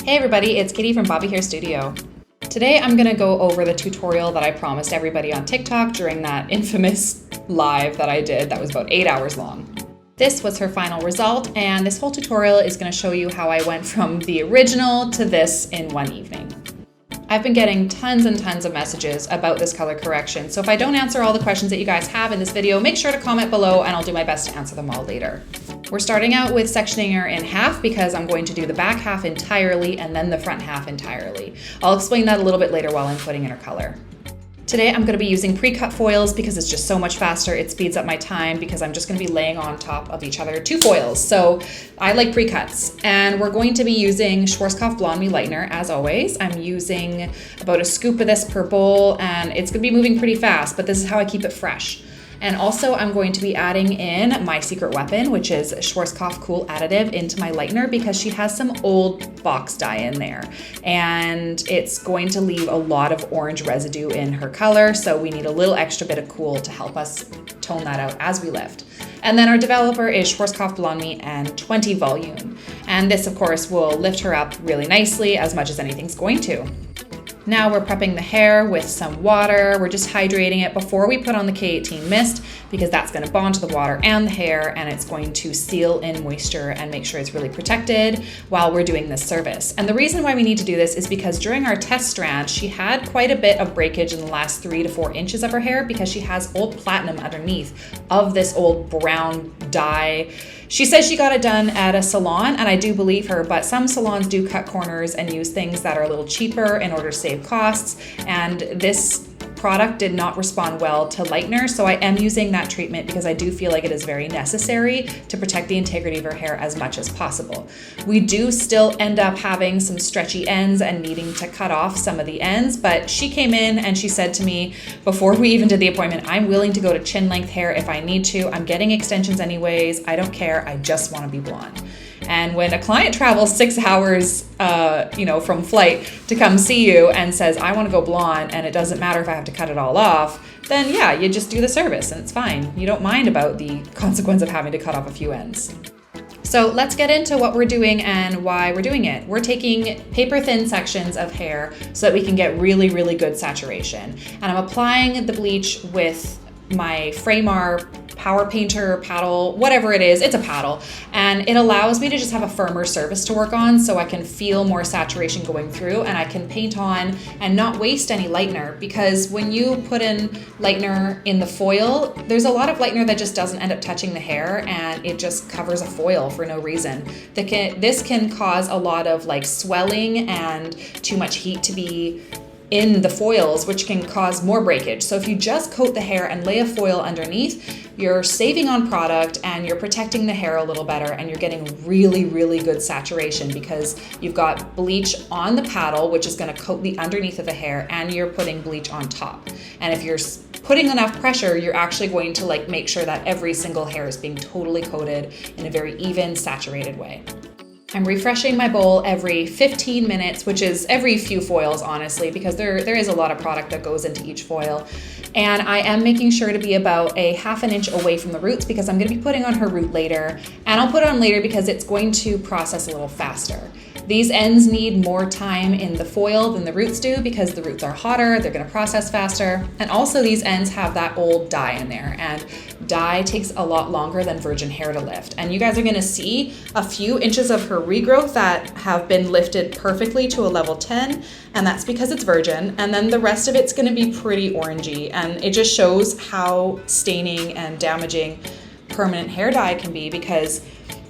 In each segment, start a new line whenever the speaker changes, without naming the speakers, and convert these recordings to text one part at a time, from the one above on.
Hey everybody, it's Kitty from Bobby Hair Studio. Today I'm going to go over the tutorial that I promised everybody on TikTok during that infamous live that I did that was about 8 hours long. This was her final result, and this whole tutorial is going to show you how I went from the original to this in one evening. I've been getting tons and tons of messages about this color correction, so if I don't answer all the questions that you guys have in this video, make sure to comment below and I'll do my best to answer them all later. We're starting out with sectioning her in half because I'm going to do the back half entirely and then the front half entirely. I'll explain that a little bit later while I'm putting in her color. Today I'm going to be using pre-cut foils because it's just so much faster. It speeds up my time because I'm just going to be laying on top of each other 2 foils. So I like pre-cuts, and we're going to be using Schwarzkopf Blonde Me Lightener as always. I'm using about a scoop of this per bowl, and it's going to be moving pretty fast, but this is how I keep it fresh. And also I'm going to be adding in my secret weapon, which is Schwarzkopf Cool Additive, into my lightener because she has some old box dye in there. And it's going to leave a lot of orange residue in her color, so we need a little extra bit of cool to help us tone that out as we lift. And then our developer is Schwarzkopf Blonde Me and 20 Volume. And this, of course, will lift her up really nicely, as much as anything's going to. Now we're prepping the hair with some water. We're just hydrating it before we put on the K18 mist because that's going to bond to the water and the hair, and it's going to seal in moisture and make sure it's really protected while we're doing this service. And the reason why we need to do this is because during our test strand, she had quite a bit of breakage in the last 3 to 4 inches of her hair because she has old platinum underneath of this old brown dye. She says she got it done at a salon, and I do believe her, but some salons do cut corners and use things that are a little cheaper in order to save costs, and this product did not respond well to lightener, so I am using that treatment because I do feel like it is very necessary to protect the integrity of her hair as much as possible. We do still end up having some stretchy ends and needing to cut off some of the ends, but she came in and she said to me before we even did the appointment, I'm willing to go to chin length hair if I need to. I'm getting extensions anyways. I don't care. I just want to be blonde. And when a client travels 6 hours, from flight to come see you and says, I want to go blonde and it doesn't matter if I have to cut it all off, then yeah, you just do the service and it's fine. You don't mind about the consequence of having to cut off a few ends. So let's get into what we're doing and why we're doing it. We're taking paper thin sections of hair so that we can get really, really good saturation. And I'm applying the bleach with my Framar Power Painter paddle, whatever it is, it's a paddle, and it allows me to just have a firmer surface to work on so I can feel more saturation going through and I can paint on and not waste any lightener, because when you put in lightener in the foil, there's a lot of lightener that just doesn't end up touching the hair and it just covers a foil for no reason. This can cause a lot of swelling and too much heat to be in the foils, which can cause more breakage. So if you just coat the hair and lay a foil underneath, you're saving on product and you're protecting the hair a little better, and you're getting really, really good saturation because you've got bleach on the paddle, which is gonna coat the underneath of the hair, and you're putting bleach on top. And if you're putting enough pressure, you're actually going to make sure that every single hair is being totally coated in a very even, saturated way. I'm refreshing my bowl every 15 minutes, which is every few foils, honestly, because there is a lot of product that goes into each foil. And I am making sure to be about a ½ inch away from the roots because I'm going to be putting on her root later. And I'll put it on later because it's going to process a little faster. These ends need more time in the foil than the roots do because the roots are hotter, they're going to process faster. And also these ends have that old dye in there, and dye takes a lot longer than virgin hair to lift. And you guys are going to see a few inches of her regrowth that have been lifted perfectly to a level 10, and that's because it's virgin. And then the rest of it's going to be pretty orangey, and it just shows how staining and damaging permanent hair dye can be, because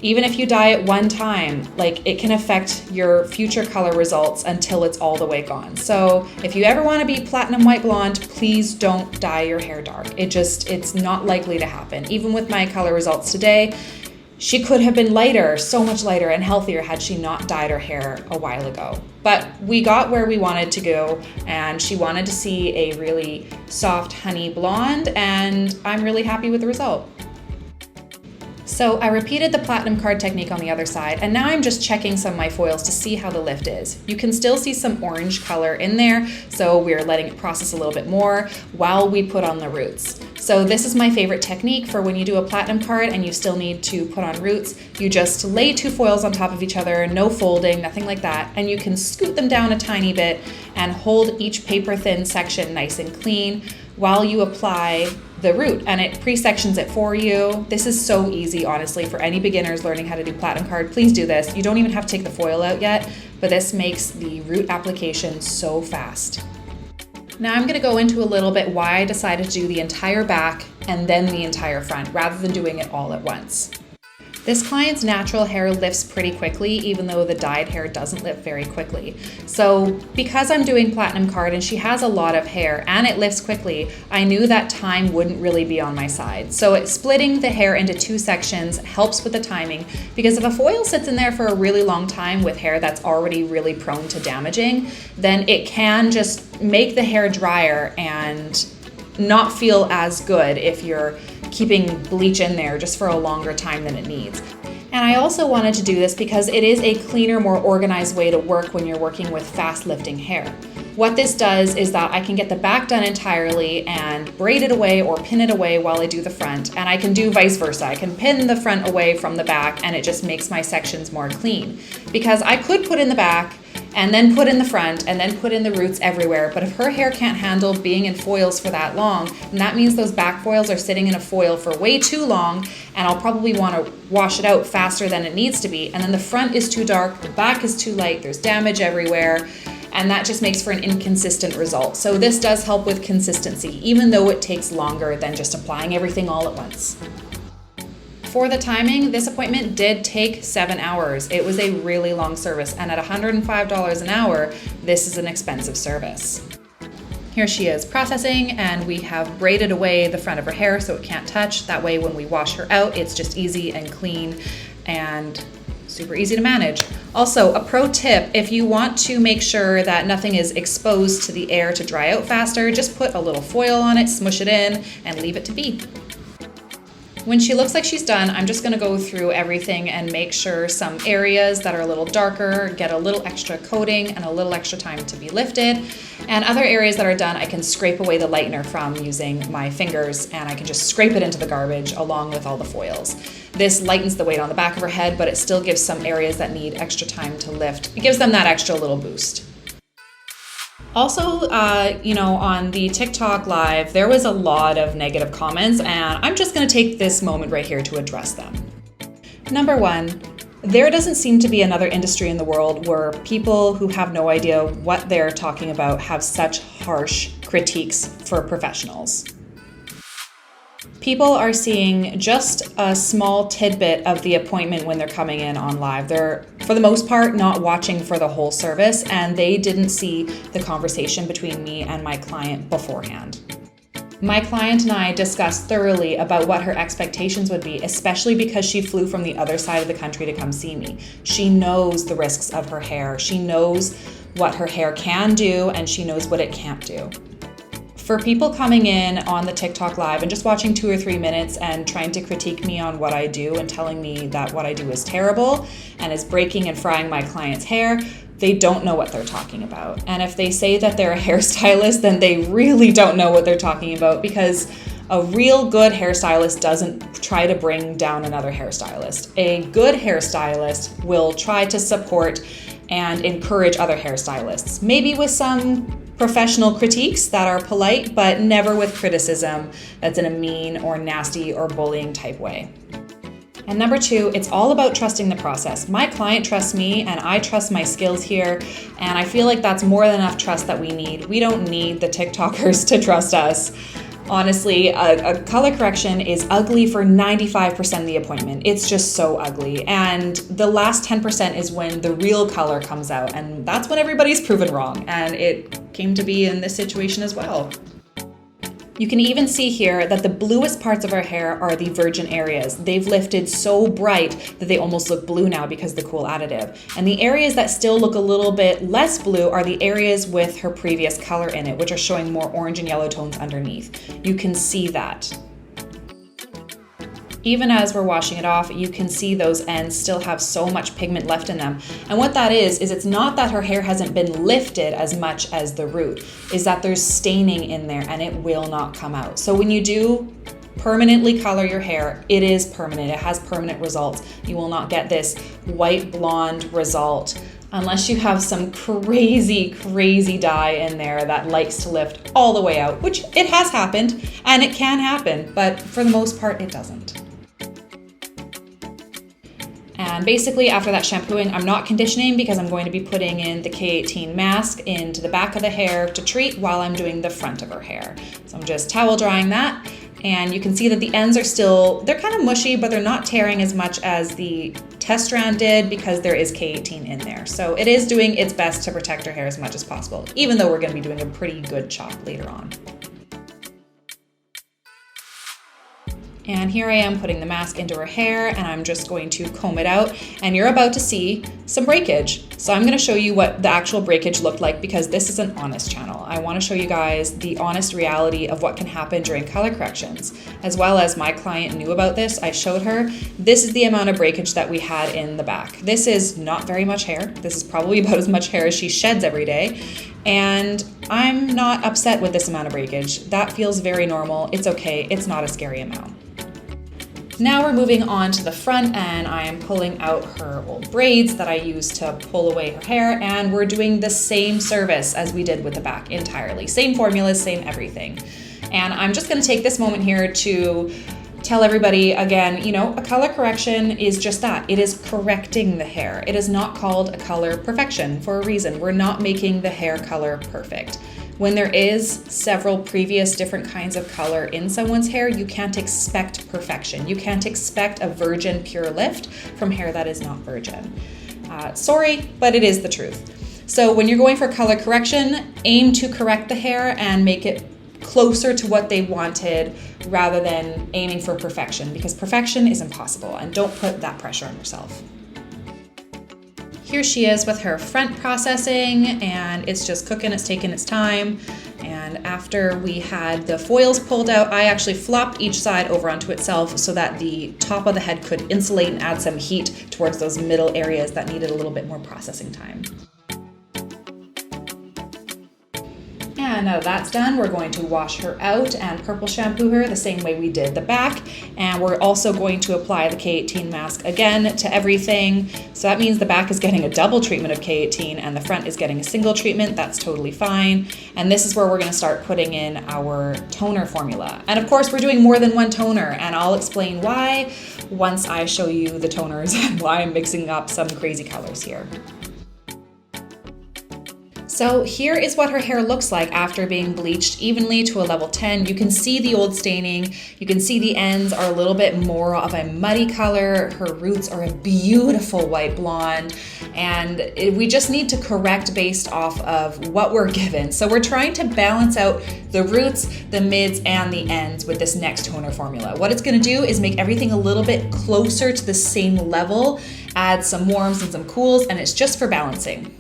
even if you dye it one time, it can affect your future color results until it's all the way gone. So if you ever want to be platinum white blonde, please don't dye your hair dark. It's not likely to happen. Even with my color results today, she could have been lighter, so much lighter and healthier had she not dyed her hair a while ago. But we got where we wanted to go, and she wanted to see a really soft honey blonde, and I'm really happy with the result. So I repeated the platinum card technique on the other side, and now I'm just checking some of my foils to see how the lift is. You can still see some orange color in there, so we're letting it process a little bit more while we put on the roots. So this is my favorite technique for when you do a platinum card and you still need to put on roots. You just lay 2 foils on top of each other, no folding, nothing like that, and you can scoot them down a tiny bit and hold each paper thin section nice and clean while you apply the root, and it pre-sections it for you. This is so easy, honestly, for any beginners learning how to do platinum card. Please do this. You don't even have to take the foil out yet, but this makes the root application so fast. Now I'm going to go into a little bit why I decided to do the entire back and then the entire front rather than doing it all at once. This client's natural hair lifts pretty quickly, even though the dyed hair doesn't lift very quickly. So because I'm doing platinum card and she has a lot of hair and it lifts quickly, I knew that time wouldn't really be on my side. So splitting the hair into 2 sections helps with the timing, because if a foil sits in there for a really long time with hair that's already really prone to damaging, then it can just make the hair drier and not feel as good if you're keeping bleach in there just for a longer time than it needs. And I also wanted to do this because it is a cleaner, more organized way to work when you're working with fast lifting hair. What this does is that I can get the back done entirely and braid it away or pin it away while I do the front, and I can do vice versa. I can pin the front away from the back and it just makes my sections more clean. Because I could put in the back and then put in the front and then put in the roots everywhere, but if her hair can't handle being in foils for that long, then that means those back foils are sitting in a foil for way too long, and I'll probably want to wash it out faster than it needs to be. And then the front is too dark, the back is too light, there's damage everywhere, and that just makes for an inconsistent result. So this does help with consistency, even though it takes longer than just applying everything all at once. For the timing, this appointment did take 7 hours. It was a really long service, and at $105 an hour, this is an expensive service. Here she is processing, and we have braided away the front of her hair so it can't touch. That way when we wash her out, it's just easy and clean and super easy to manage. Also, a pro tip, if you want to make sure that nothing is exposed to the air to dry out faster, just put a little foil on it, smush it in, and leave it to be. When she looks like she's done, I'm just going to go through everything and make sure some areas that are a little darker get a little extra coating and a little extra time to be lifted. And other areas that are done, I can scrape away the lightener from using my fingers, and I can just scrape it into the garbage along with all the foils. This lightens the weight on the back of her head, but it still gives some areas that need extra time to lift. It gives them that extra little boost. Also, on the TikTok live, there was a lot of negative comments, and I'm just going to take this moment right here to address them. Number 1, there doesn't seem to be another industry in the world where people who have no idea what they're talking about have such harsh critiques for professionals. People are seeing just a small tidbit of the appointment when they're coming in on live. They're, for the most part, not watching for the whole service, and they didn't see the conversation between me and my client beforehand. My client and I discussed thoroughly about what her expectations would be, especially because she flew from the other side of the country to come see me. She knows the risks of her hair. She knows what her hair can do, and she knows what it can't do. For people coming in on the TikTok live and just watching 2 or 3 minutes and trying to critique me on what I do and telling me that what I do is terrible and is breaking and frying my client's hair, they don't know what they're talking about. And if they say that they're a hairstylist, then they really don't know what they're talking about, because a real good hairstylist doesn't try to bring down another hairstylist. A good hairstylist will try to support and encourage other hairstylists, maybe with some professional critiques that are polite, but never with criticism that's in a mean or nasty or bullying type way. And number 2, it's all about trusting the process. My client trusts me and I trust my skills here, and I feel like that's more than enough trust that we need. We don't need the TikTokers to trust us. Honestly, a color correction is ugly for 95% of the appointment. It's just so ugly. And the last 10% is when the real color comes out, and that's when everybody's proven wrong. And it came to be in this situation as well. You can even see here that the bluest parts of her hair are the virgin areas. They've lifted so bright that they almost look blue now because of the cool additive. And the areas that still look a little bit less blue are the areas with her previous color in it, which are showing more orange and yellow tones underneath. You can see that. Even as we're washing it off, you can see those ends still have so much pigment left in them. And what that is it's not that her hair hasn't been lifted as much as the root, is that there's staining in there and it will not come out. So when you do permanently color your hair, it is permanent. It has permanent results. You will not get this white blonde result unless you have some crazy dye in there that likes to lift all the way out, which it has happened and it can happen, but for the most part, it doesn't. And basically after that shampooing, I'm not conditioning because I'm going to be putting in the K18 mask into the back of the hair to treat while I'm doing the front of her hair. So I'm just towel drying that. And you can see that the ends are still, they're kind of mushy, but they're not tearing as much as the test strand did because there is K18 in there. So it is doing its best to protect her hair as much as possible, even though we're going to be doing a pretty good chop later on. And here I am putting the mask into her hair and I'm just going to comb it out, and you're about to see some breakage. So I'm going to show you what the actual breakage looked like because this is an honest channel. I want to show you guys the honest reality of what can happen during color corrections. As well as my client knew about this, I showed her, this is the amount of breakage that we had in the back. This is not very much hair. This is probably about as much hair as she sheds every day. And I'm not upset with this amount of breakage. That feels very normal. It's okay. It's not a scary amount. Now we're moving on to the front and I am pulling out her old braids that I used to pull away her hair, and we're doing the same service as we did with the back entirely. Same formulas, same everything. And I'm just gonna take this moment here to tell everybody again, a color correction is just that. It is correcting the hair. It is not called a color perfection for a reason. We're not making the hair color perfect. When there is several previous different kinds of color in someone's hair, you can't expect perfection. You can't expect a virgin pure lift from hair that is not virgin. Sorry, but it is the truth. So when you're going for color correction, aim to correct the hair and make it closer to what they wanted rather than aiming for perfection, because perfection is impossible, and don't put that pressure on yourself. Here she is with her front processing, and it's just cooking, it's taking its time. And after we had the foils pulled out, I actually flopped each side over onto itself so that the top of the head could insulate and add some heat towards those middle areas that needed a little bit more processing time. And now that's done, we're going to wash her out and purple shampoo her the same way we did the back. And we're also going to apply the K18 mask again to everything. So that means the back is getting a double treatment of K18 and the front is getting a single treatment. That's totally fine. And this is where we're going to start putting in our toner formula. And of course, we're doing more than one toner, and I'll explain why once I show you the toners and why I'm mixing up some crazy colors here. So here is what her hair looks like after being bleached evenly to a level 10. You can see the old staining. You can see the ends are a little bit more of a muddy color. Her roots are a beautiful white blonde. And we just need to correct based off of what we're given. So we're trying to balance out the roots, the mids, and the ends with this next toner formula. What it's gonna do is make everything a little bit closer to the same level, add some warms and some cools, and it's just for balancing.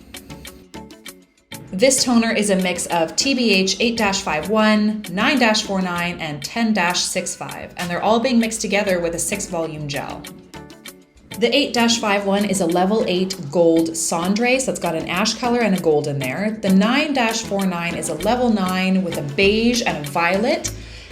This toner is a mix of TBH 8-51, 9-49, and 10-65, and they're all being mixed together with a 6-volume gel. The 8-51 is a level 8 gold cendre, so it's got an ash color and a gold in there. The 9-49 is a level 9 with a beige and a violet,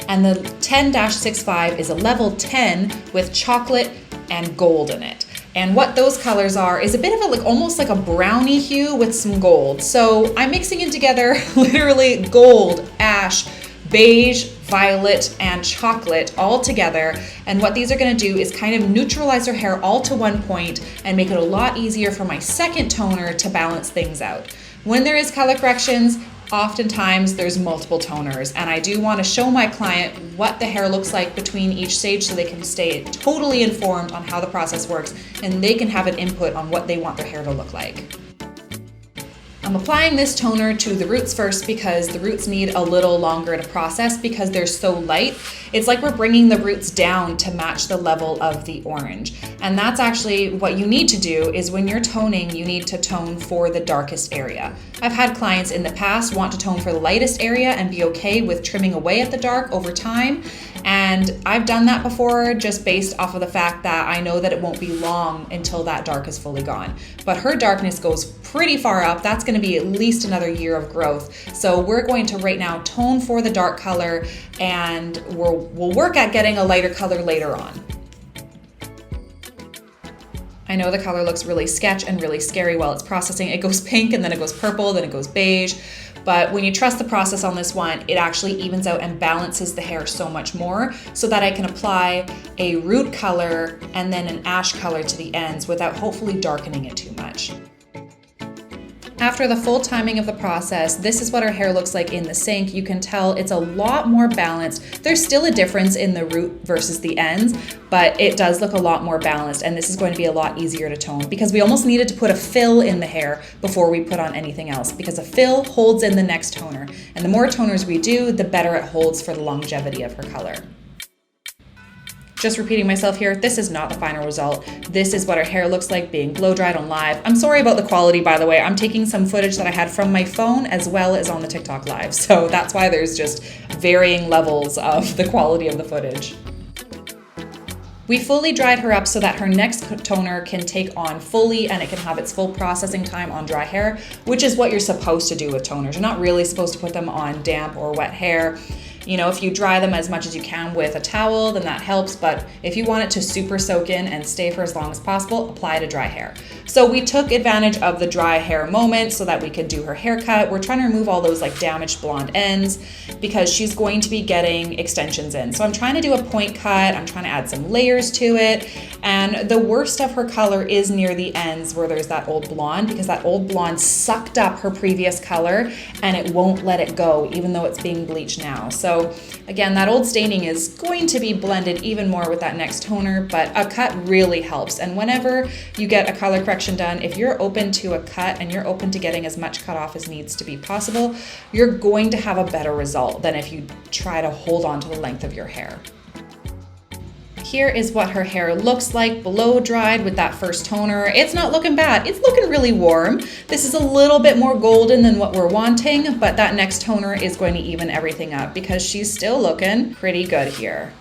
and the 10-65 is a level 10 with chocolate and gold in it. And what those colors are is a bit of almost like a brownie hue with some gold. So I'm mixing it together, literally gold, ash, beige, violet, and chocolate all together. And what these are gonna do is kind of neutralize her hair all to one point and make it a lot easier for my second toner to balance things out. When there is color corrections, oftentimes there's multiple toners, and I do want to show my client what the hair looks like between each stage so they can stay totally informed on how the process works and they can have an input on what they want their hair to look like. I'm applying this toner to the roots first because the roots need a little longer to process because they're so light. It's like we're bringing the roots down to match the level of the orange. And that's actually what you need to do. Is when you're toning, you need to tone for the darkest area. I've had clients in the past want to tone for the lightest area and be okay with trimming away at the dark over time. And I've done that before, just based off of the fact that I know that it won't be long until that dark is fully gone. But her darkness goes pretty far up. That's going to be at least another year of growth. So we're going to right now tone for the dark color, and we'll work at getting a lighter color later on. I know the color looks really sketch and really scary while it's processing. It goes pink and then it goes purple, then it goes beige. But when you trust the process on this one, it actually evens out and balances the hair so much more, so that I can apply a root color and then an ash color to the ends without hopefully darkening it too much. After the full timing of the process, this is what our hair looks like in the sink. You can tell it's a lot more balanced. There's still a difference in the root versus the ends, but it does look a lot more balanced, and this is going to be a lot easier to tone because we almost needed to put a fill in the hair before we put on anything else, because a fill holds in the next toner, and the more toners we do, the better it holds for the longevity of her color. Just repeating myself here, this is not the final result. This is what our hair looks like being blow dried on live. I'm sorry about the quality, by the way. I'm taking some footage that I had from my phone as well as on the TikTok live. So that's why there's just varying levels of the quality of the footage. We fully dried her up so that her next toner can take on fully and it can have its full processing time on dry hair, which is what you're supposed to do with toners. You're not really supposed to put them on damp or wet hair. You know, if you dry them as much as you can with a towel, then that helps. But if you want it to super soak in and stay for as long as possible, apply to dry hair. So we took advantage of the dry hair moment so that we could do her haircut. We're trying to remove all those like damaged blonde ends because she's going to be getting extensions in. So I'm trying to do a point cut. I'm trying to add some layers to it. And the worst of her color is near the ends where there's that old blonde, because that old blonde sucked up her previous color and it won't let it go, even though it's being bleached now. So again, that old staining is going to be blended even more with that next toner, but a cut really helps. And whenever you get a color correction done, if you're open to a cut and you're open to getting as much cut off as needs to be possible, you're going to have a better result than if you try to hold on to the length of your hair. Here is what her hair looks like blow dried with that first toner. It's not looking bad. It's looking really warm. This is a little bit more golden than what we're wanting, but that next toner is going to even everything up because she's still looking pretty good here.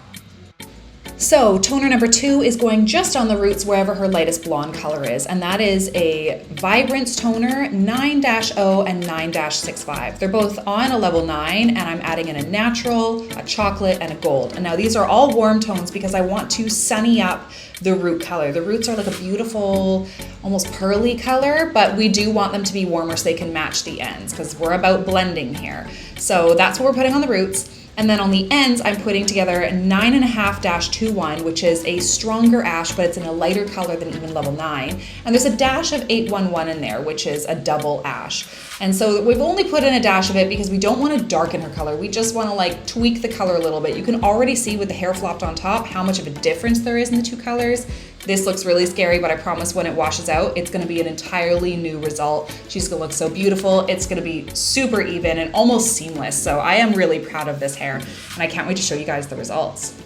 So toner number 2 is going just on the roots wherever her lightest blonde color is, and that is a Vibrance toner 9-0 and 9-65. They're both on a level 9, and I'm adding in a natural, a chocolate, and a gold. And now these are all warm tones because I want to sunny up the root color. The roots are like a beautiful, almost pearly color, but we do want them to be warmer so they can match the ends because we're about blending here. So that's what we're putting on the roots. And then on the ends, I'm putting together a 9.5-21, which is a stronger ash, but it's in a lighter color than even level 9. And there's a dash of 811 in there, which is a double ash. And so we've only put in a dash of it because we don't want to darken her color. We just want to like tweak the color a little bit. You can already see with the hair flopped on top how much of a difference there is in the two colors. This looks really scary, but I promise when it washes out, it's going to be an entirely new result. She's going to look so beautiful. It's going to be super even and almost seamless. So I am really proud of this hair, and I can't wait to show you guys the results.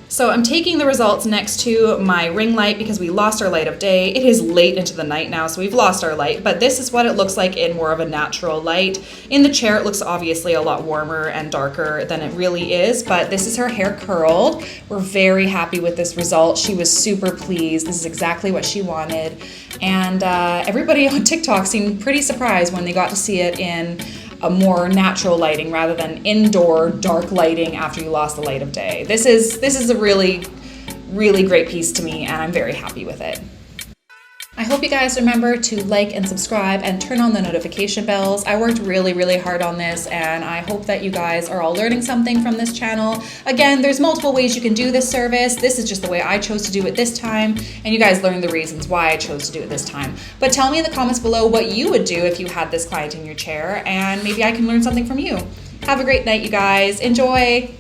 So I'm taking the results next to my ring light because we lost our light of day. It is late into the night now, so we've lost our light, but this is what it looks like in more of a natural light. In the chair, it looks obviously a lot warmer and darker than it really is, but this is her hair curled. We're very happy with this result. She was super pleased. This is exactly what she wanted. And everybody on TikTok seemed pretty surprised when they got to see it in a more natural lighting rather than indoor dark lighting after you lost the light of day. This is a really, really great piece to me, and I'm very happy with it. I hope you guys remember to like and subscribe and turn on the notification bells. I worked really, really hard on this, and I hope that you guys are all learning something from this channel. Again, there's multiple ways you can do this service. This is just the way I chose to do it this time, and you guys learned the reasons why I chose to do it this time. But tell me in the comments below what you would do if you had this client in your chair, and maybe I can learn something from you. Have a great night, you guys. Enjoy!